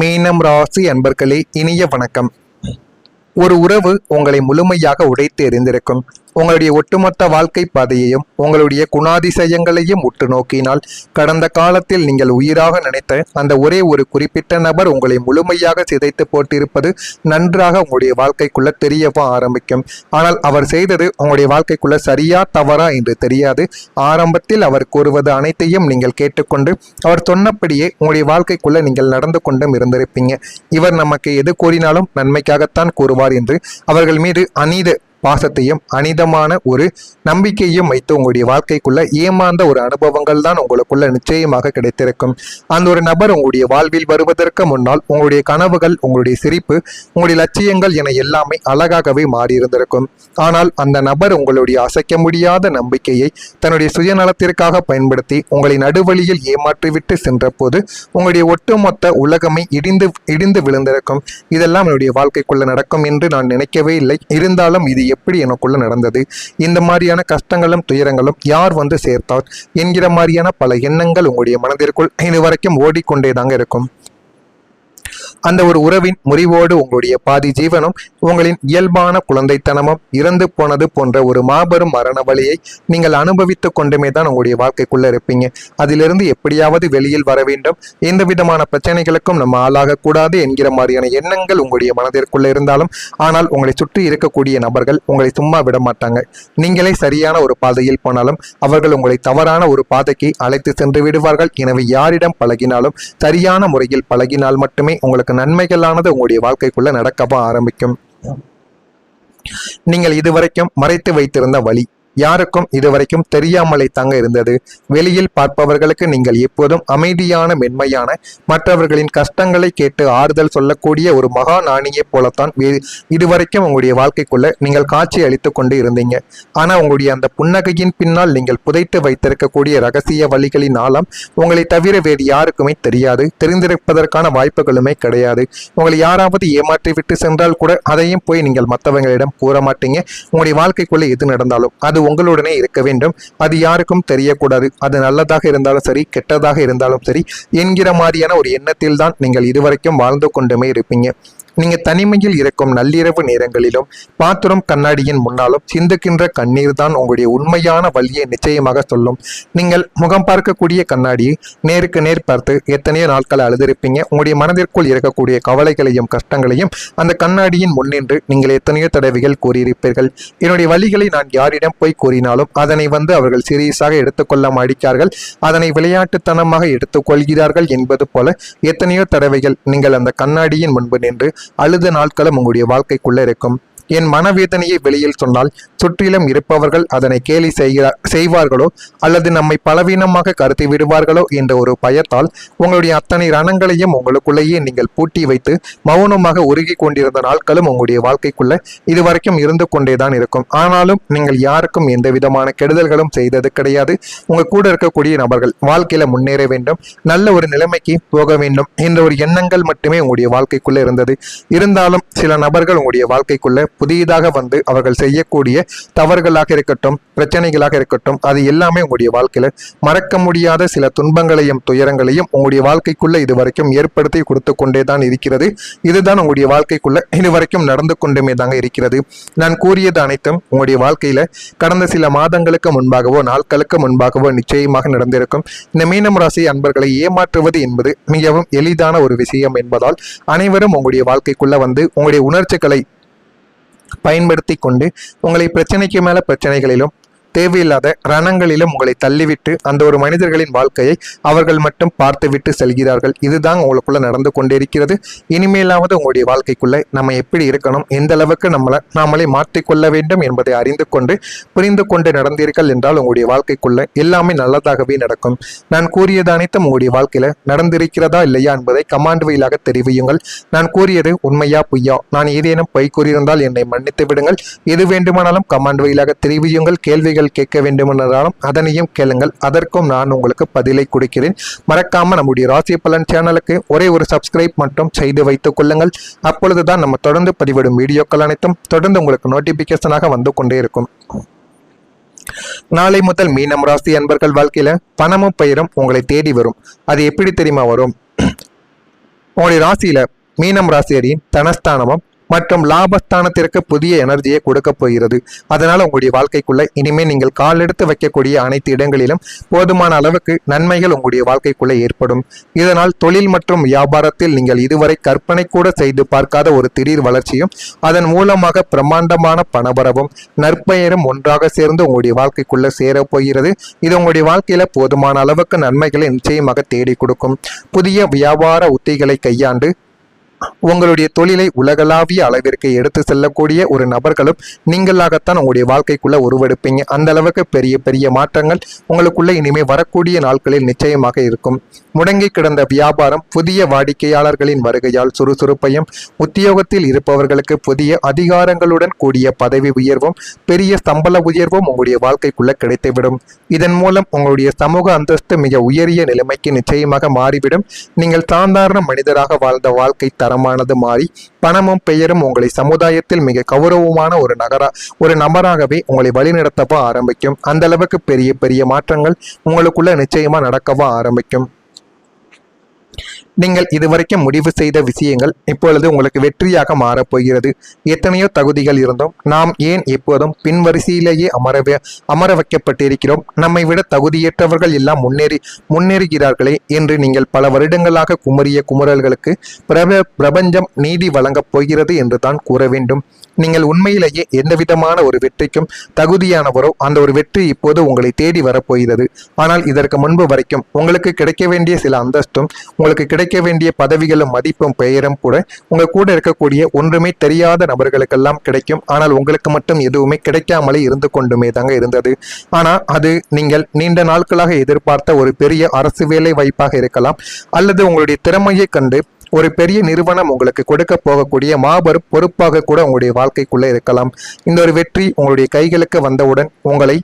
மீனம் ராசி அன்பர்களே, இனிய வணக்கம். ஒரு உறவு உங்களை முழுமையாக உடைத்து எறிந்திருக்கும். உங்களுடைய ஒட்டுமொத்த வாழ்க்கை பாதையையும் உங்களுடைய குணாதிசயங்களையும் உற்று நோக்கினால் கடந்த காலத்தில் நீங்கள் உயிராக நினைத்த அந்த ஒரே ஒரு குறிப்பிட்ட நபர் உங்களை முழுமையாக சிதைத்து போட்டிருப்பது நன்றாக உங்களுடைய வாழ்க்கைக்குள்ள தெரியவும் ஆரம்பிக்கும். ஆனால் அவர் செய்தது உங்களுடைய வாழ்க்கைக்குள்ள சரியா தவறா என்று தெரியாது. ஆரம்பத்தில் அவர் கூறுவது அனைத்தையும் நீங்கள் கேட்டுக்கொண்டு அவர் சொன்னபடியே உங்களுடைய வாழ்க்கைக்குள்ள நீங்கள் நடந்து கொண்டும் இருந்திருப்பீங்க. இவர் நமக்கு எது கூறினாலும் நன்மைக்காகத்தான் கூறுவார் என்று அவர்கள் மீது அநீத பாசத்தையும் அனிதமான ஒரு நம்பிக்கையும் வைத்து உங்களுடைய வாழ்க்கைக்குள்ள ஏமாந்த ஒரு அனுபவங்கள் தான் உங்களுக்குள்ள நிச்சயமாக கிடைத்திருக்கும். அந்த ஒரு நபர் உங்களுடைய வாழ்வில் வருவதற்கு முன்னால் உங்களுடைய கனவுகள், உங்களுடைய சிரிப்பு, உங்களுடைய லட்சியங்கள் என எல்லாமே அழகாகவே மாறியிருந்திருக்கும். ஆனால் அந்த நபர் உங்களுடைய அசைக்க முடியாத நம்பிக்கையை தன்னுடைய சுயநலத்திற்காக பயன்படுத்தி உங்களை நடுவழியில் ஏமாற்றிவிட்டு சென்ற போது உங்களுடைய ஒட்டுமொத்த உலகமே இடிந்து விழுந்திருக்கும். இதெல்லாம் என்னுடைய வாழ்க்கைக்குள்ள நடக்கும் என்று நான் நினைக்கவே இல்லை. இருந்தாலும் இது எப்படி எனக்குள்ள நடந்தது, இந்த மாதிரியான கஷ்டங்களும் துயரங்களும் யார் வந்து சேர்த்தார் என்கிற மாதிரியான பல எண்ணங்கள் உங்களுடைய மனதிற்குள் இதுவரைக்கும் ஓடிக்கொண்டேதாங்க இருக்கும். அந்த ஒரு உறவின் முறிவோடு உங்களுடைய பாதி ஜீவனும் உங்களின் இயல்பான குழந்தைத்தனமும் இறந்து போனது போன்ற ஒரு மாபெரும் மரண வழியை நீங்கள் அனுபவித்துக் கொண்டுமே தான் உங்களுடைய வாழ்க்கைக்குள்ள இருப்பீங்க. அதிலிருந்து எப்படியாவது வெளியில் வர வேண்டும், எந்த விதமான பிரச்சனைகளுக்கும் நம்ம ஆளாகக்கூடாது என்கிற மாதிரியான எண்ணங்கள் உங்களுடைய மனதிற்குள்ள இருந்தாலும், ஆனால் உங்களை சுற்றி இருக்கக்கூடிய நபர்கள் உங்களை சும்மா விட மாட்டாங்க. நீங்களே சரியான ஒரு பாதையில் போனாலும் அவர்கள் உங்களை தவறான ஒரு பாதைக்கு அழைத்து சென்று விடுவார்கள். எனவே யாரிடம் பழகினாலும் சரியான முறையில் பழகினால் மட்டுமே உங்களுக்கு நன்மைகளானது உங்களுடைய வாழ்க்கைக்குள்ள நடக்கவும் ஆரம்பிக்கும். நீங்கள் இதுவரைக்கும் மறைத்து வைத்திருந்த வழி யாருக்கும் இதுவரைக்கும் தெரியாமலே தாங்க இருந்தது. வெளியில் பார்ப்பவர்களுக்கு நீங்கள் எப்போதும் அமைதியான, மென்மையான, மற்றவர்களின் கஷ்டங்களை கேட்டு ஆறுதல் சொல்லக்கூடிய ஒரு மகா நாணியை போலத்தான் இதுவரைக்கும் உங்களுடைய வாழ்க்கைக்குள்ள நீங்கள் காட்சி அளித்து கொண்டு இருந்தீங்க. ஆனா உங்களுடைய அந்த புன்னகையின் பின்னால் நீங்கள் புதைத்து வைத்திருக்கக்கூடிய ரகசிய வழிகளின் ஆழம் உங்களை தவிர வேறு யாருக்குமே தெரியாது. தெரிந்திருப்பதற்கான வாய்ப்புகளுமே கிடையாது. உங்களை யாராவது ஏமாற்றி விட்டு சென்றால் கூட அதையும் போய் நீங்கள் மற்றவங்களிடம் கூற மாட்டீங்க. உங்களுடைய வாழ்க்கைக்குள்ள எது நடந்தாலும் அது உங்களுடனே இருக்க வேண்டும். அது யாருக்கும் தெரியக்கூடாது. அது நல்லதாக இருந்தாலும் சரி, கெட்டதாக இருந்தாலும் சரி என்கிற மாதிரியான ஒரு எண்ணத்தில் தான் நீங்கள் இதுவரைக்கும் வாழ்ந்து கொண்டுமே இருப்பீங்க. நீங்க தனிமையில் இருக்கும் நள்ளிரவு நேரங்களிலும் பாத்திரம் கண்ணாடியின் முன்னாலும் சிந்துக்கின்ற கண்ணீர் தான் உங்களுடைய உண்மையான வழியை நிச்சயமாக சொல்லும். நீங்கள் முகம் பார்க்கக்கூடிய கண்ணாடியை நேருக்கு நேர் பார்த்து எத்தனையோ நாட்கள் அழுதிருப்பீங்க. உங்களுடைய மனதிற்குள் இருக்கக்கூடிய கவலைகளையும் கஷ்டங்களையும் அந்த கண்ணாடியின் முன்னின்று நீங்கள் எத்தனையோ தடவைகள் கூறியிருப்பீர்கள். என்னுடைய வழிகளை நான் யாரிடம் போய் கூறினாலும் அதனை அவர்கள் சீரியஸாக எடுத்துக்கொள்ள மாட்டார்கள், அதனை விளையாட்டுத்தனமாக எடுத்துக்கொள்கிறார்கள் என்பது போல எத்தனையோ தடவைகள் நீங்கள் அந்த கண்ணாடியின் முன்பு நின்று அழுத நாட்களும் உங்களுடைய வாழ்க்கைக்குள்ள இருக்கும். என் மனவேதனையை வெளியில் சொன்னால் சுற்றிலும் இருப்பவர்கள் அதனை கேலி செய்வார்களோ அல்லது நம்மை பலவீனமாக கருத்தி விடுவார்களோ என்ற ஒரு பயத்தால் உங்களுடைய அத்தனை ரணங்களையும் உங்களுக்குள்ளேயே நீங்கள் பூட்டி வைத்து மௌனமாக உருகி கொண்டிருந்த நாட்களும் உங்களுடைய வாழ்க்கைக்குள்ள இதுவரைக்கும் இருந்து கொண்டேதான் இருக்கும். ஆனாலும் நீங்கள் யாருக்கும் எந்த விதமான கெடுதல்களும் செய்தது கிடையாது. உங்க கூட இருக்கக்கூடிய நபர்கள் வாழ்க்கையில முன்னேற வேண்டும், நல்ல ஒரு நிலைமைக்கு போக வேண்டும் என்ற ஒரு எண்ணங்கள் மட்டுமே உங்களுடைய வாழ்க்கைக்குள்ள இருந்தது. இருந்தாலும் சில நபர்கள் உங்களுடைய வாழ்க்கைக்குள்ள புதியதாக அவர்கள் செய்யக்கூடிய தவறுகளாக இருக்கட்டும், பிரச்சனைகளாக இருக்கட்டும், அது எல்லாமே உங்களுடைய வாழ்க்கையில மறக்க முடியாத சில துன்பங்களையும் துயரங்களையும் உங்களுடைய வாழ்க்கைக்குள்ள இதுவரைக்கும் ஏற்படுத்தி கொடுத்து கொண்டேதான் இருக்கிறது. இதுதான் உங்களுடைய வாழ்க்கைக்குள்ள இதுவரைக்கும் நடந்து கொண்டுமே தாங்க இருக்கிறது. நான் கூறியது அனைத்தும் உங்களுடைய வாழ்க்கையில கடந்த சில மாதங்களுக்கு முன்பாகவோ நாட்களுக்கு முன்பாகவோ நிச்சயமாக நடந்திருக்கும். இந்த மீனம் ராசி அன்பர்களை ஏமாற்றுவது என்பது மிகவும் எளிதான ஒரு விஷயம் என்பதால் அனைவரும் உங்களுடைய வாழ்க்கைக்குள்ள உங்களுடைய உணர்ச்சிகளை பயன்படுத்தி கொண்டு உங்களை பிரச்சனைக்கு மேல பிரச்சனைகளிலும் தேவையில்லாத ரணங்களிலும் உங்களை தள்ளிவிட்டு அந்த ஒரு மனிதர்களின் வாழ்க்கையை அவர்கள் மட்டும் பார்த்துவிட்டு செல்கிறார்கள். இதுதான் உங்களுக்குள்ள நடந்து கொண்டிருக்கிறது. இனிமேலாவது உங்களுடைய வாழ்க்கைக்குள்ள நம்ம எப்படி இருக்கணும், எந்த அளவுக்கு நாமளே மாற்றிக்கொள்ள வேண்டும் என்பதை அறிந்து கொண்டு புரிந்து கொண்டு நடந்தீர்கள் என்றால் உங்களுடைய வாழ்க்கைக்குள்ள எல்லாமே நல்லதாகவே நடக்கும். நான் கூறியது அனைத்தும் உங்களுடைய வாழ்க்கையில நடந்திருக்கிறதா இல்லையா என்பதை கமாண்ட் வழியாக தெரிவியுங்கள். நான் கூறியது உண்மையா பொய்யா, நான் ஏதேனும் பொய் கூறியிருந்தால் என்னை மன்னித்து விடுங்கள். எது வேண்டுமானாலும் கமாண்ட் வழியாக தெரிவியுங்கள். கேள்விகள் கேட்க வேண்டுமென்றாலும் அதனையும் கேளுங்கள், அதற்கும் நான் உங்களுக்கு பதிலை கொடுக்கிறேன். மறக்காம நம்முடைய ராசி பலன் சேனலுக்கு ஒரே ஒரு சப்ஸ்கிரைப் மட்டும் செய்து வைத்துக் கொள்ளுங்கள். அப்பொழுதுதான் நம்ம தொடர்ந்து பதிவிடும் வீடியோக்கள் அனைத்தும் தொடர்ந்து உங்களுக்கு நோட்டிபிகேஷனாக வந்து கொண்டே இருக்கும். நாளை முதல் மீனம் ராசி அன்பர்கள் வாழ்க்கையில பணமும் பெயரும் உங்களை தேடி வரும். அது எப்படி தெரியுமா வரும்? உங்களுடைய ராசியில மீனம் ராசியரின் தனஸ்தானமும் மற்றும் லாபஸ்தானத்திற்கு புதிய எனர்ஜியை கொடுக்க போகிறது. அதனால உங்களுடைய வாழ்க்கைக்குள்ள இனிமே நீங்கள் கால் எடுத்து வைக்கக்கூடிய அனைத்து இடங்களிலும் போதுமான அளவுக்கு நன்மைகள் உங்களுடைய வாழ்க்கைக்குள்ள ஏற்படும். இதனால் தொழில் மற்றும் வியாபாரத்தில் நீங்கள் இதுவரை கற்பனை கூட செய்து பார்க்காத ஒரு திடீர் வளர்ச்சியும் அதன் மூலமாக பிரம்மாண்டமான பணவரவும் நற்பெயரும் ஒன்றாக சேர்ந்து உங்களுடைய வாழ்க்கைக்குள்ள சேர போகிறது. இது உங்களுடைய வாழ்க்கையில போதுமான அளவுக்கு நன்மைகளை நிச்சயமாக தேடி கொடுக்கும். புதிய வியாபார உத்திகளை கையாண்டு உங்களுடைய தொழிலை உலகளாவிய அளவிற்கு எடுத்து செல்லக்கூடிய ஒரு நபர்களும் நீங்களாகத்தான் உங்களுடைய வாழ்க்கைக்குள்ள உருவெடுப்பீங்க. அந்த அளவுக்கு பெரிய பெரிய மாற்றங்கள் உங்களுக்குள்ள இனிமே வரக்கூடிய நாட்களில் நிச்சயமாக இருக்கும். முடங்கி கிடந்த வியாபாரம் புதிய வாடிக்கையாளர்களின் வருகையால் சுறுசுறுப்பையும், உத்தியோகத்தில் இருப்பவர்களுக்கு புதிய அதிகாரங்களுடன் கூடிய பதவி உயர்வும் பெரிய சம்பள உயர்வும் உங்களுடைய வாழ்க்கைக்குள்ள கிடைத்துவிடும். இதன் மூலம் உங்களுடைய சமூக அந்தஸ்து மிக உயரிய நிலைமைக்கு நிச்சயமாக மாறிவிடும். நீங்கள் சாதாரண மனிதராக வாழ்ந்த வாழ்க்கை தரமானது மாறி பணமும் பெயரும் உங்களை சமுதாயத்தில் மிக கௌரவமான ஒரு நபராகவே உங்களை வழிநடத்தவோ ஆரம்பிக்கும். அந்த அளவுக்கு பெரிய பெரிய மாற்றங்கள் உங்களுக்குள்ள நிச்சயமா நடக்கவோ ஆரம்பிக்கும். நீங்கள் இதுவரைக்கும் முடிவு செய்த விஷயங்கள் இப்பொழுது உங்களுக்கு வெற்றியாக மாறப்போகிறது. எத்தனையோ தகுதிகள் இருந்தும் நாம் ஏன் எப்போதும் பின்வரிசையிலேயே அமர வைக்கப்பட்டிருக்கிறோம்? நம்மை விட தகுதியற்றவர்கள் எல்லாம் முன்னேறுகிறார்களே என்று நீங்கள் பல வருடங்களாக குமரிய குமுறல்களுக்கு பிரபஞ்சம் நீதி வழங்கப் போகிறது என்று தான் கூற வேண்டும். நீங்கள் உண்மையிலேயே எந்த விதமான ஒரு வெற்றிக்கும் தகுதியானவரோ அந்த ஒரு வெற்றி இப்போது உங்களை தேடி வரப்போகிறது. ஆனால் இதற்கு முன்பு வரைக்கும் உங்களுக்கு கிடைக்க வேண்டிய சில அந்தஸ்தும், உங்களுக்கு கிடைக்க வேண்டிய பதவிகளும், மதிப்பும், பெயரும் கூட உங்க கூட இருக்கக்கூடிய ஒன்றுமே தெரியாத நபர்களுக்கெல்லாம் கிடைக்கும். ஆனால் உங்களுக்கு மட்டும் எதுவுமே கிடைக்காமலே இருந்து கொண்டுமே தாங்க இருந்தது. ஆனா அது நீங்கள் நீண்ட நாட்களாக எதிர்பார்த்த ஒரு பெரிய அரசு வேலை வாய்ப்பாக இருக்கலாம், அல்லது உங்களுடைய திறமையை கண்டு ஒரு பெரிய நிறுவனம் உங்களுக்கு கொடுக்க போகக்கூடிய மாபெரும் பொறுப்பாக கூட உங்களுடைய வாழ்க்கைக்குள்ள இருக்கலாம். இந்த ஒரு வெற்றி உங்களுடைய கைகளுக்கு வந்தவுடன் உங்களை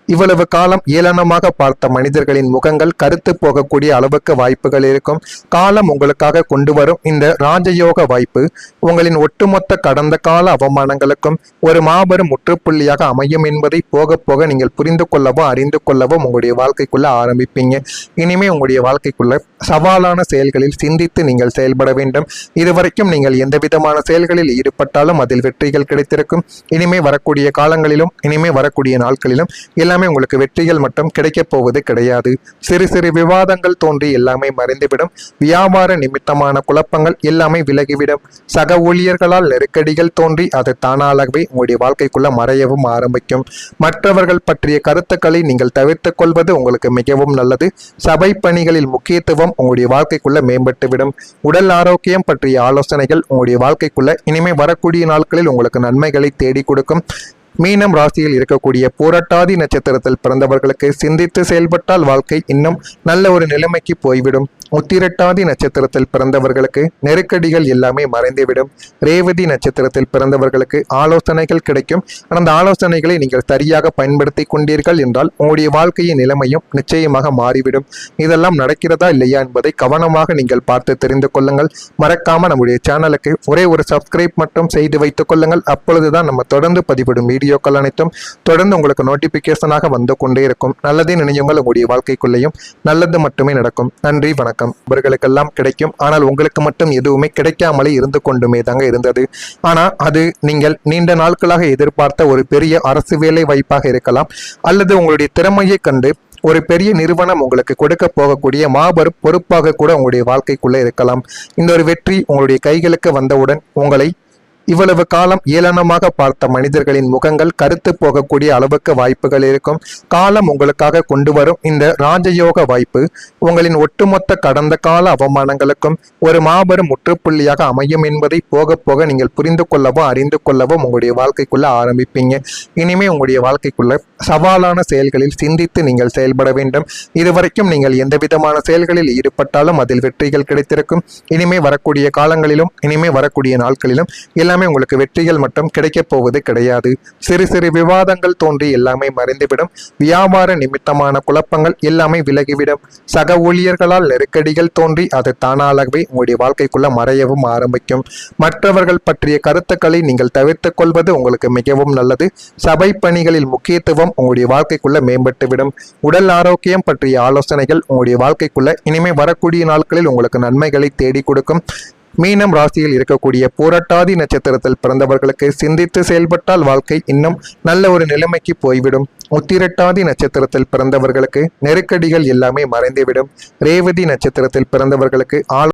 இவ்வளவு காலம் ஏளனமாக பார்த்த மனிதர்களின் முகங்கள் கருத்து போகக்கூடிய அளவுக்கு வாய்ப்புகள் இருக்கும். காலம் உங்களுக்காக கொண்டு வரும் இந்த ராஜயோக வாய்ப்பு உங்களின் ஒட்டுமொத்த கடந்த கால அவமானங்களுக்கும் ஒரு மாபெரும் முற்றுப்புள்ளியாக அமையும் என்பதை போக போக நீங்கள் புரிந்து கொள்ளவோ அறிந்து கொள்ளவோ உங்களுடைய வாழ்க்கைக்குள்ள ஆரம்பிப்பீங்க. இனிமே உங்களுடைய வாழ்க்கைக்குள்ள சவாலான செயல்களில் சிந்தித்து நீங்கள் செயல்பட வேண்டும். இதுவரைக்கும் நீங்கள் எந்த விதமான செயல்களில் ஈடுபட்டாலும் அதில் வெற்றிகள் கிடைத்திருக்கும். இனிமே வரக்கூடிய காலங்களிலும் இனிமே வரக்கூடிய நாட்களிலும் எல்லாமே உங்களுக்கு வெற்றிகள் மட்டும் கிடைக்கப் போவது கிடையாது. சிறு சிறு விவாதங்கள் தோன்றி எல்லாமே மறைந்துவிடும். வியாபார நிமித்தமான குழப்பங்கள் எல்லாமே விலகிவிடும். சக ஊழியர்களால் நெருக்கடிகள் தோன்றி அது தானாகவே உங்களுடைய வாழ்க்கைக்குள்ள மறையவும் ஆரம்பிக்கும். மற்றவர்கள் பற்றிய கருத்துக்களை நீங்கள் தவிர்த்துக் கொள்வது உங்களுக்கு மிகவும் நல்லது. சபை பணிகளில் முக்கியத்துவம் உங்களுடைய வாழ்க்கைக்குள்ள மேம்பட்டுவிடும். உடல் ஆரோக்கியம் பற்றிய ஆலோசனைகள் உங்களுடைய வாழ்க்கைக்குள்ள இனிமே வரக்கூடிய நாட்களில் உங்களுக்கு நன்மைகளை தேடி கொடுக்கும். மீனம் ராசியில் இருக்கக்கூடிய பூரட்டாதி நட்சத்திரத்தில் பிறந்தவர்களுக்கு சிந்தித்து செயல்பட்டால் வாழ்க்கை இன்னும் நல்ல ஒரு நிலைமைக்கு போய்விடும். உத்திரட்டாதி நட்சத்திரத்தில் பிறந்தவர்களுக்கு நெருக்கடிகள் எல்லாமே மறைந்துவிடும். ரேவதி நட்சத்திரத்தில் பிறந்தவர்களுக்கு ஆலோசனைகள் கிடைக்கும். அந்த ஆலோசனைகளை நீங்கள் சரியாக பயன்படுத்தி கொண்டீர்கள் என்றால் உங்களுடைய வாழ்க்கையின் நிலைமையும் நிச்சயமாக மாறிவிடும். இதெல்லாம் நடக்கிறதா இல்லையா என்பதை கவனமாக நீங்கள் பார்த்து தெரிந்து கொள்ளுங்கள். மறக்காம நம்முடைய சேனலுக்கு ஒரே ஒரு சப்ஸ்கிரைப் மட்டும் செய்து வைத்துக் கொள்ளுங்கள். அப்பொழுதுதான் நம்ம தொடர்ந்து பதிவிடும் வீடியோக்கள் அனைத்தும் தொடர்ந்து உங்களுக்கு நோட்டிபிகேஷனாக வந்து கொண்டே இருக்கும். நல்லதே நினையுங்கள், உங்களுடைய வாழ்க்கைக்குள்ளேயும் நல்லது மட்டுமே நடக்கும். நன்றி, வணக்கம். இவர்களுக்கெல்லாம் கிடைக்கும். ஆனால் உங்களுக்கு மட்டும் எதுவுமே கிடைக்காமலே இருந்து கொண்டுமே தாங்க இருந்தது. ஆனா அது நீங்கள் நீண்ட நாட்களாக எதிர்பார்த்த ஒரு பெரிய அரசு வேலை வாய்ப்பாக இருக்கலாம், அல்லது உங்களுடைய திறமையை கண்டு ஒரு பெரிய நிறுவனம் உங்களுக்கு கொடுக்க போகக்கூடிய மாபெரும் பொறுப்பாக கூட உங்களுடைய வாழ்க்கைக்குள்ள இருக்கலாம். இந்த ஒரு வெற்றி உங்களுடைய கைகளுக்கு வந்தவுடன் உங்களை இவ்வளவு காலம் ஏளனமாக பார்த்த மனிதர்களின் முகங்கள் கருத்து போகக்கூடிய அளவுக்கு வாய்ப்புகள் இருக்கும். காலம் உங்களுக்காக கொண்டு வரும் இந்த ராஜயோக வாய்ப்பு உங்களின் ஒட்டுமொத்த கடந்த கால அவமானங்களுக்கும் ஒரு மாபெரும் முற்றுப்புள்ளியாக அமையும் என்பதை போக போக நீங்கள் புரிந்து கொள்ளவோ அறிந்து கொள்ளவோ உங்களுடைய வாழ்க்கைக்குள்ள ஆரம்பிப்பீங்க. இனிமே உங்களுடைய வாழ்க்கைக்குள்ள சவாலான செயல்களில் சிந்தித்து நீங்கள் செயல்பட வேண்டும். இதுவரைக்கும் நீங்கள் எந்த விதமான செயல்களில் ஈடுபட்டாலும் அதில் வெற்றிகள் கிடைத்திருக்கும். இனிமே வரக்கூடிய காலங்களிலும் இனிமே வரக்கூடிய நாட்களிலும் எல்லாமே உங்களுக்கு வெற்றிகள் மட்டும் கிடைக்கப் போவது கிடையாது. சிறு சிறு விவாதங்கள் தோன்றி எல்லாமே மறைந்துவிடும். வியாபார நிமித்தமான குழப்பங்கள் எல்லாமே விலகிவிடும். சக ஊழியர்களால் நெருக்கடிகள் தோன்றி அது தானாகவே உங்களுடைய வாழ்க்கைக்குள்ள மறையவும் ஆரம்பிக்கும். மற்றவர்கள் பற்றிய கருத்துக்களை நீங்கள் தவிர்த்துக் கொள்வது உங்களுக்கு மிகவும் நல்லது. சபை பணிகளில் முக்கியத்துவம் கோபம் உங்களுடைய வாழ்க்கைக்குள்ள மேம்பட்டு விடும். உடல் ஆரோக்கியம் பற்றிய ஆலோசனைகள் உங்களுடைய வாழ்க்கைக்குள்ள இனிமே வரக்கூடிய நாட்களில் உங்களுக்கு நன்மைகளை தேடி கொடுக்கும். மீனம் ராசியில் இருக்கக்கூடிய பூரட்டாதி நட்சத்திரத்தில் பிறந்தவர்களுக்கு சிந்தித்து செயல்பட்டால் வாழ்க்கை இன்னும் நல்ல ஒரு நிலைமைக்கு போய்விடும். உத்திரட்டாதி நட்சத்திரத்தில் பிறந்தவர்களுக்கு நெருக்கடிகள் எல்லாமே மறைந்துவிடும். ரேவதி நட்சத்திரத்தில் பிறந்தவர்களுக்கு